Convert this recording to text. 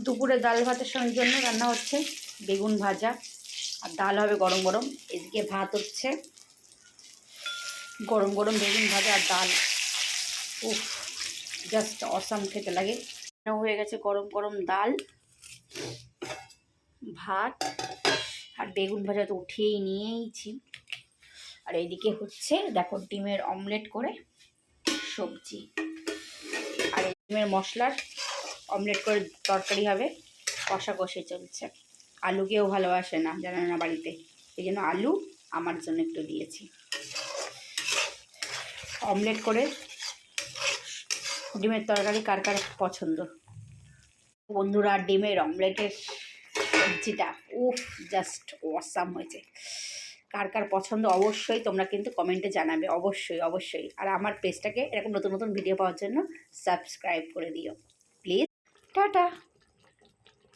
দুপুরে ডাল ভাতের সঙ্গে জন্য রান্না হচ্ছে বেগুন ভাজা, আর ডাল হবে গরম গরম। এদিকে ভাত হচ্ছে, গরম গরম বেগুন ভাজা আর ডাল। উফ, জাস্ট অসাম খেতে লাগে। হয়ে গেছে গরম গরম ডাল, ভাত আর বেগুন ভাজা তো উঠিয়েই নিয়েইছি। আর এইদিকে হচ্ছে দেখো ডিমের অমলেট করে সবজি, আর ডিমের মশলার অমলেট করে তরকারি হবে, কষাকষি চলছে। আলু কেউ ভালোবাসে না, জানো না বাড়িতে, এই জন্য আলু আমার জন্য একটু দিয়েছি। অমলেট করে ডিমের তরকারি কার কার পছন্দ বন্ধুরা? ডিমের অমলেটের সবজিটা উফ, জাস্ট অসাম হয়েছে। কার কার পছন্দ অবশ্যই তোমরা কিন্তু কমেন্টে জানাবে, অবশ্যই অবশ্যই। আর আমার পেজটাকে এরকম নতুন নতুন ভিডিও পাওয়ার জন্য সাবস্ক্রাইব করে দিও প্লিজ। টাটা।